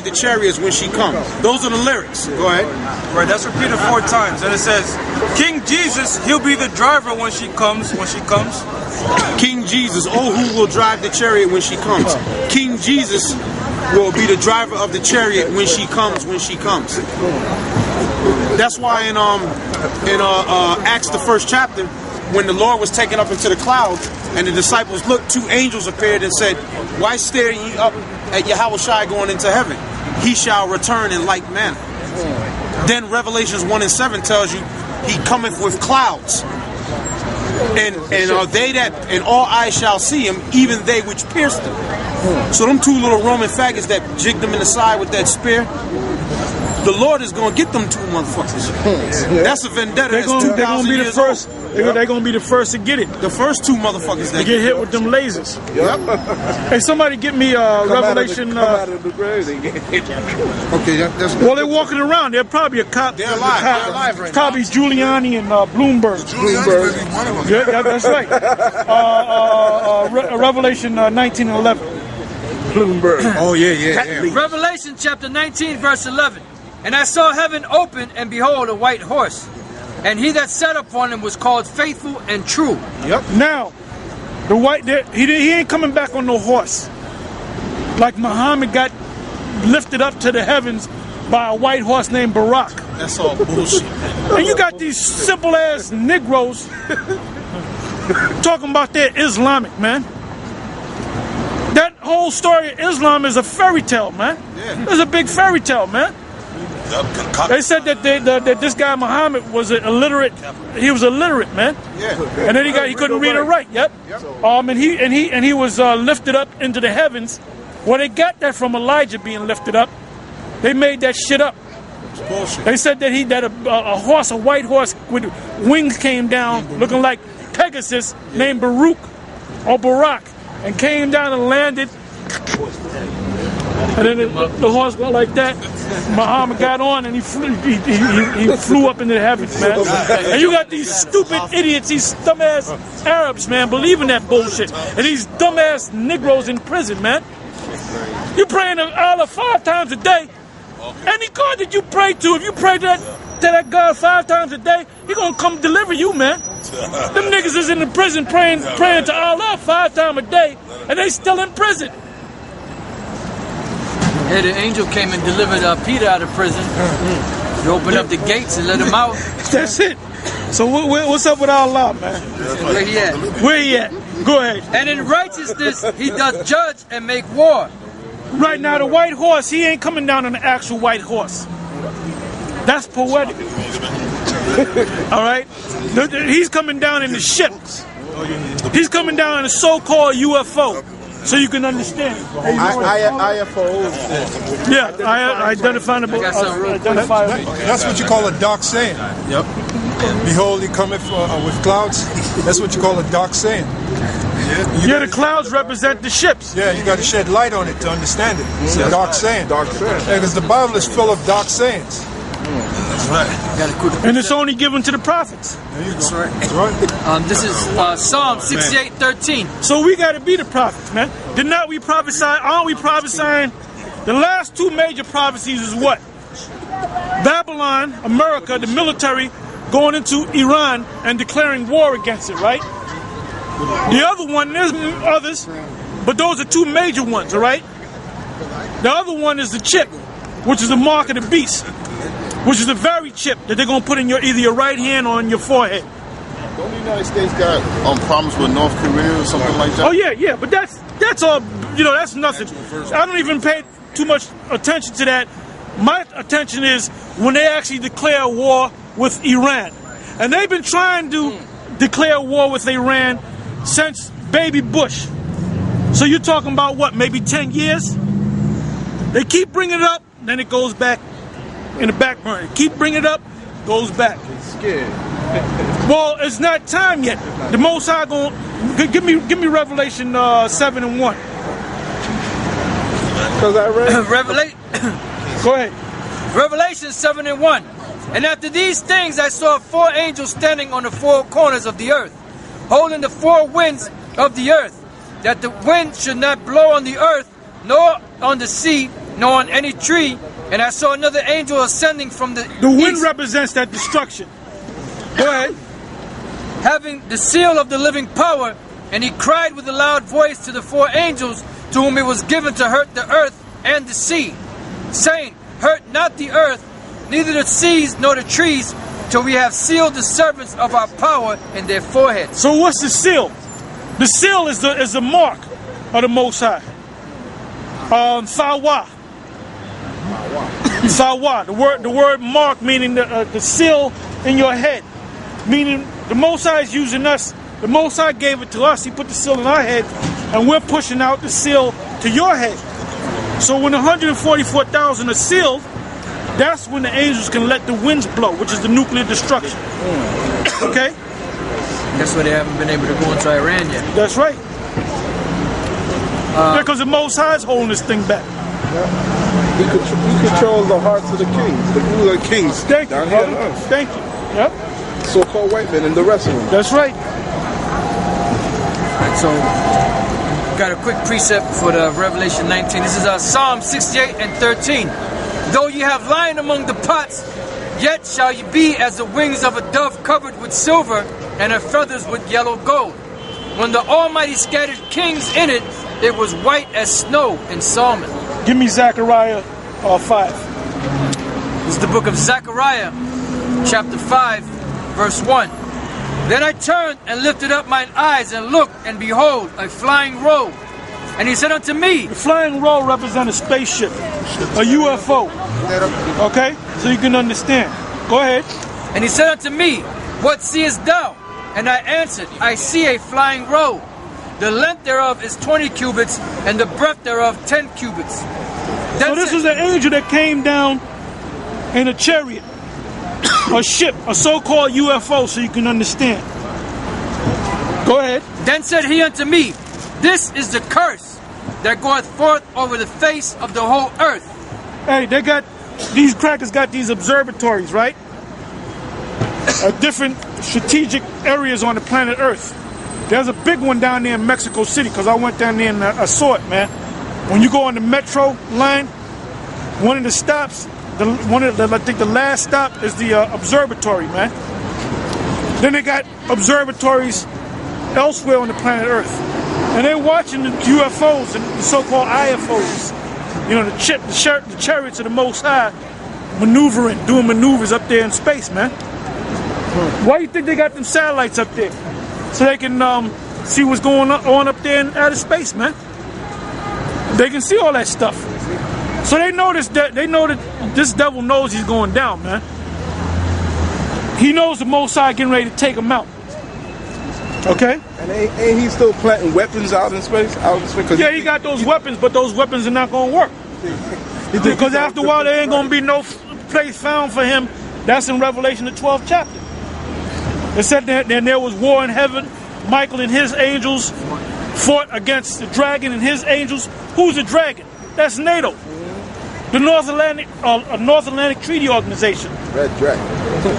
the chariots when she comes. Those are the lyrics. Go ahead. Right, that's repeated 4 times. And it says, King Jesus, he'll be the driver when she comes. King Jesus, oh, who will drive the chariot when she comes? King Jesus will be the driver of the chariot when she comes. That's why in Acts, the 1st chapter, when the Lord was taken up into the cloud and the disciples looked, 2 angels appeared and said, why stare ye up at Yahushua going into heaven? He shall return in like manner. Then Revelations 1:7 tells you he cometh with clouds. And they that, and all eyes shall see him, even they which pierced him. So them 2 little Roman faggots that jigged him in the side with that spear, the Lord is going to get them 2 motherfuckers. That's a vendetta. They're going to be the first. They're going to be the first to get it. The first 2 motherfuckers that get hit with them lasers. Yep. Hey, somebody get me Revelation. Okay, that's good. Well, they're walking around. They're probably a cop. They're alive. They're alive right probably now. Giuliani and Bloomberg. Yeah, that's right. Revelation 19:11. Bloomberg. Oh, yeah. Revelation chapter 19, verse 11. And I saw heaven open, and behold, a white horse. And he that sat upon him was called Faithful and True. Yep. Now, the white, he ain't coming back on no horse. Like Muhammad got lifted up to the heavens by a white horse named Barak. That's all bullshit. And you got these simple ass Negroes talking about their Islamic, man. That whole story of Islam is a fairy tale, man. Yeah. It's a big fairy tale, man. They said that that this guy Muhammad was illiterate. He was illiterate, man. Yeah. And then he couldn't read or write. Yep. And he was lifted up into the heavens. Well, they got that from Elijah being lifted up. They made that shit up. It's bullshit. They said that a white horse with wings came down, looking like Pegasus, named Barak, and came down and landed. And then the horse went like that. Muhammad got on and he flew up into the heavens, man. And you got these stupid idiots, these dumbass Arabs, man, believing that bullshit. And these dumbass Negroes in prison, man. You praying to Allah 5 times a day. Any God that you pray to, if you pray to that God 5 times a day, He gonna come deliver you, man. Them niggas is in the prison praying to Allah 5 times a day, and they still in prison. Yeah, the angel came and delivered Peter out of prison. He opened up the gates and let him out. That's it. So what's up with Allah, man? Where he at? Where he at? Go ahead. And in righteousness he doth judge and make war. Right now, the white horse, he ain't coming down on the actual white horse. That's poetic. All right? He's coming down in the ship. He's coming down in a so-called UFO. So you can understand. IFO. Yeah, identifiable. That's what you call a dark saying. Yep. Behold, he cometh with clouds. That's what you call a dark saying. Yeah, the clouds represent the ships. Yeah, you got to shed light on it to understand it. It's a dark saying. Dark saying. Yeah, because the Bible is full of dark sayings. That's right. And it's only given to the prophets. That's right. That's right. This is Psalm 68:13. So we got to be the prophets, man. Did not we prophesy? Aren't we prophesying? The last 2 major prophecies is what? Babylon, America, the military going into Iran and declaring war against it, right? The other one, there's others, but those are 2 major ones, all right? The other one is the chip, which is the mark of the beast, which is the very chip that they're going to put in either your right hand or on your forehead. Don't the United States got problems with North Korea or something like that? Oh, yeah, but that's all, that's nothing. I don't even pay too much attention to that. My attention is when they actually declare war with Iran. And they've been trying to declare war with Iran since Baby Bush. So you're talking about what, maybe 10 years? They keep bringing it up, then it goes back in the back burner. Keep bringing it up, goes back. It's scared. Well, it's not time yet. The Most High give me Revelation 7:1. Because I read. Go ahead. Revelation 7:1. And after these things I saw 4 angels standing on the 4 corners of the earth, holding the 4 winds of the earth, that the wind should not blow on the earth, nor on the sea, nor on any tree. And I saw another angel ascending from the wind east, represents that destruction. Go ahead. having the seal of the living power. And he cried with a loud voice to the 4 angels to whom it was given to hurt the earth and the sea, saying, hurt not the earth, neither the seas nor the trees, till we have sealed the servants of our power in their foreheads. So what's the seal? The seal is the mark of the Most High. Sawa. Sawa. The word mark meaning the seal in your head. Meaning the Most High is using us. The Most High gave it to us. He put the seal in our head, and we're pushing out the seal to your head. So when 144,000 are sealed, that's when the angels can let the winds blow, which is the nuclear destruction. Okay? That's why they haven't been able to go into Iran yet. That's right. Because the Most High is holding this thing back. He controls the hearts of the kings, the ruler kings. Thank you, down here on brother. earth. Thank you. Yep. So-called white men and the rest of them. That's right. Alright, so got a quick precept for the Revelation 19. This is Psalm 68 and 13. Though you have lion among the pots, yet shall you be as the wings of a dove covered with silver, and her feathers with yellow gold. When the Almighty scattered kings in it, it was white as snow in Salmon. Give me Zechariah 5. This is the book of Zechariah, chapter 5, verse 1. Then I turned and lifted up mine eyes and looked, and behold, a flying robe. And he said unto me, The flying roll represents a spaceship, a UFO. Okay? So you can understand. Go ahead. and he said unto me, What seest thou? And I answered, I see a flying robe. The length thereof is 20 cubits, and the breadth thereof 10 cubits. So this is an angel that came down in a chariot, a ship, a so-called UFO, so you can understand. Go ahead. Then said he unto me, This is the curse that goeth forth over the face of the whole earth. Hey, they got, these crackers got these observatories, right? Different strategic areas on the planet Earth. There's a big one down there in Mexico City, because I went down there and I saw it, man. When you go on the metro line, one of the stops, I think the last stop is the observatory, man. Then they got observatories elsewhere on the planet Earth. And they're watching the UFOs and the so-called IFOs. You know, the chariots of the Most High maneuvering, doing maneuvers up there in space, man. Why do you think they got them satellites up there? So they can see what's going on up there in outer space, man. They can see all that stuff. So they know that this devil knows he's going down, man. He knows the Most High getting ready to take him out. Okay? And ain't he still planting weapons out in space? Yeah, he got those weapons, but those weapons are not going to work. Because after a while, there ain't going to be no place found for him. That's in Revelation, the 12th chapter. It said that there was war in heaven. Michael and his angels fought against the dragon and his angels. Who's the dragon? That's NATO. The North Atlantic Treaty Organization. Red Dragon.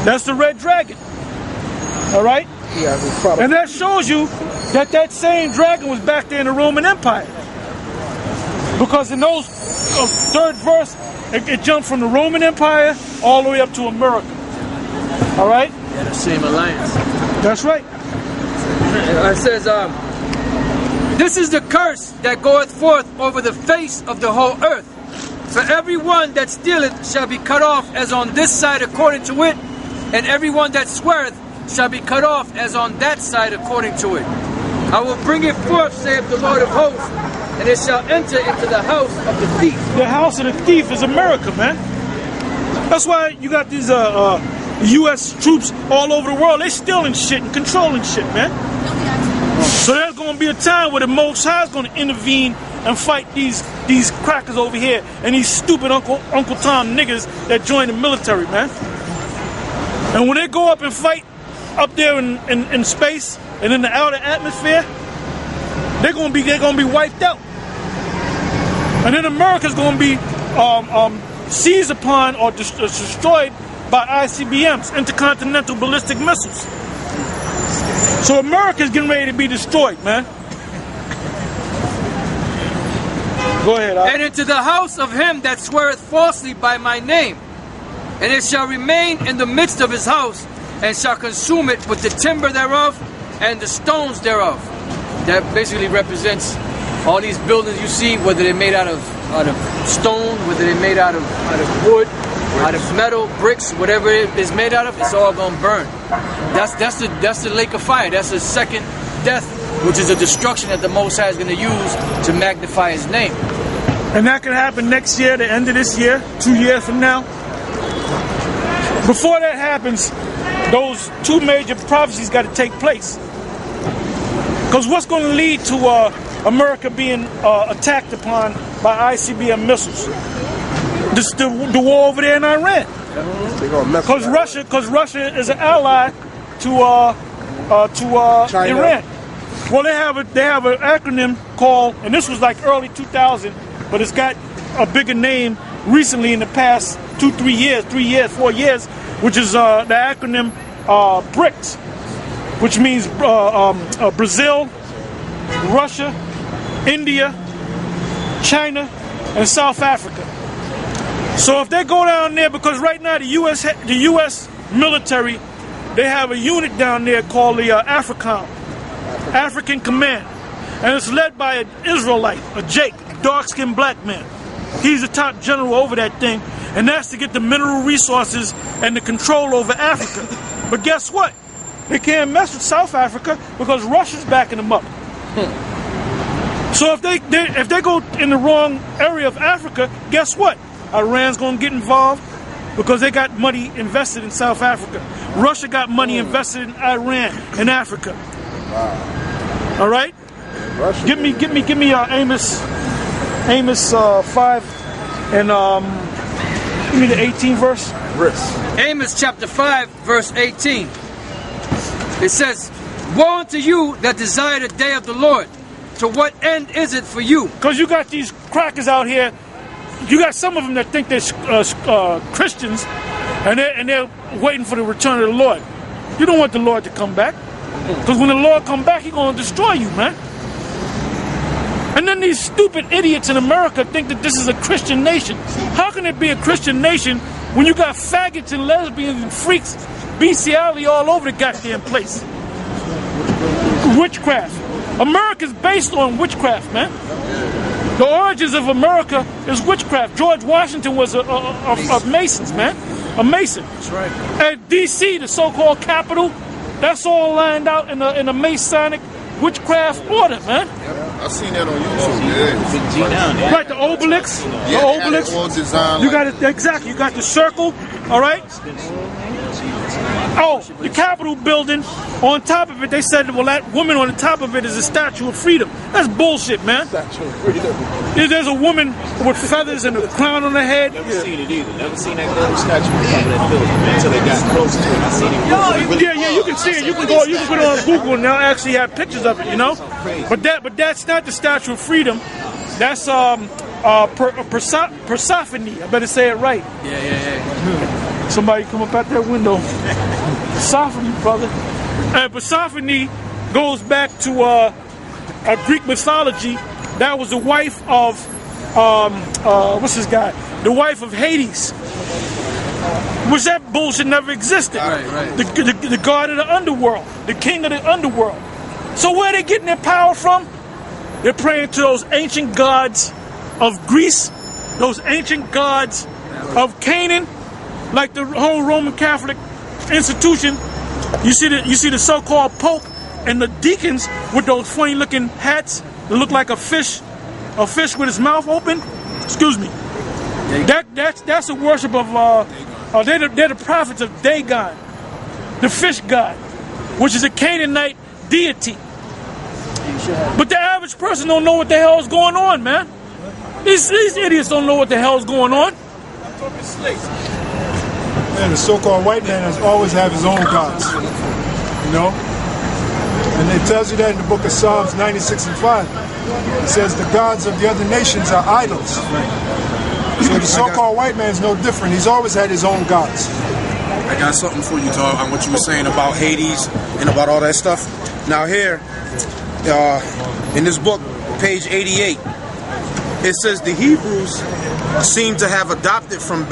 That's the Red Dragon. All right? And that shows you that same dragon was back there in the Roman Empire. Because in those third verse, it jumped from the Roman Empire all the way up to America. All right? Yeah, the same alliance. That's right. It says, This is the curse that goeth forth over the face of the whole earth. For every one that stealeth shall be cut off as on this side according to it, and every one that sweareth shall be cut off as on that side according to it. I will bring it forth, saith the Lord of hosts, and it shall enter into the house of the thief. The house of the thief is America, man. That's why you got these U.S. troops all over the world. They stealing shit and controlling shit, man. So there's going to be a time where the Most High is going to intervene and fight these crackers over here and these stupid Uncle Tom niggas that join the military, man. And when they go up and fight up there in space and in the outer atmosphere, they're going to be wiped out. And then America's going to be seized upon or destroyed by ICBMs, intercontinental ballistic missiles. So America's getting ready to be destroyed, man. Go ahead. And into the house of him that sweareth falsely by my name. And it shall remain in the midst of his house, and shall consume it with the timber thereof and the stones thereof. That basically represents all these buildings you see, whether they're made out of stone, whether they're made out of wood, out of metal, bricks, whatever it is made out of, it's all gonna burn. That's the lake of fire. That's the second death, which is a destruction that the Most High is gonna use to magnify his name. And that could happen next year, the end of this year, 2 years from now. Before that happens, those two major prophecies got to take place. Because what's going to lead to America being attacked upon by ICBM missiles? The war over there in Iran. Because Russia is an ally to Iran. Well, they have an acronym called, and this was like early 2000, but it's got a bigger name recently in the past 2, 3 years, 4 years, which is the acronym BRICS, which means Brazil, Russia, India, China, and South Africa. So if they go down there, because right now the U.S. military, they have a unit down there called the AFRICOM, African Command, and it's led by an Israelite, a Jake, dark-skinned black man. He's the top general over that thing, and that's to get the mineral resources and the control over Africa. But guess what? They can't mess with South Africa because Russia's backing them up. So if they go in the wrong area of Africa, guess what? Iran's going to get involved because they got money invested in South Africa. Russia got money invested in Iran and Africa. Wow. All right? Give me Amos 5 and give me the 18th verse. Amos chapter 5 verse 18. It says, woe unto you that desire the day of the Lord. To what end is it for you? Because you got these crackers out here. You got some of them that think they're Christians, and they're waiting for the return of the Lord. You don't want the Lord to come back, because when the Lord come back, He's going to destroy you, man. And then these stupid idiots in America think that this is a Christian nation. How can it be a Christian nation when you got faggots and lesbians and freaks, bestiality all over the goddamn place? Witchcraft. America's based on witchcraft, man. The origins of America is witchcraft. George Washington was a Masons, man. A Mason. That's right. At D.C., the so-called capital, that's all lined out in a Masonic witchcraft order, man. I've seen that on YouTube. Yeah. Right, the obelisk. Yeah, the obelisk. All designed you got it exactly. You got the circle. All right. Oh, the Capitol building. On top of it, they said, well, that woman on the top of it is a Statue of Freedom. That's bullshit, man. Statue of Freedom. There's a woman with feathers and a crown on her head. Never seen it either. Never seen that gold statue on top of that building until they got close to it. I seen it. Yeah, you can see it. You can put it on Google and they'll actually have pictures of it, you know. But that's not the Statue of Freedom. That's Persephone. I better say it right. Yeah. Somebody come up out that window. Persephone, brother. And Persephone goes back to a Greek mythology. That was the wife of what's this guy? The wife of Hades. Which that bullshit never existed. Right. The god of the underworld, the king of the underworld. So where are they getting their power from? They're praying to those ancient gods of Greece, those ancient gods of Canaan, like the whole Roman Catholic institution. You see the so-called Pope and the deacons with those funny-looking hats that look like a fish with his mouth open. Excuse me. That's a worship of they're the prophets of Dagon, the fish god, which is a Canaanite deity. But the average person don't know what the hell is going on, man. These idiots don't know what the hell is going on. Man, the so-called white man has always had his own gods, you know? And it tells you that in the book of Psalms 96 and 5. It says the gods of the other nations are idols. So the so-called white man is no different. He's always had his own gods. I got something for you, Tom, on what you were saying about Hades and about all that stuff. Now here, in this book, page 88, it says the Hebrews seem to have adopted from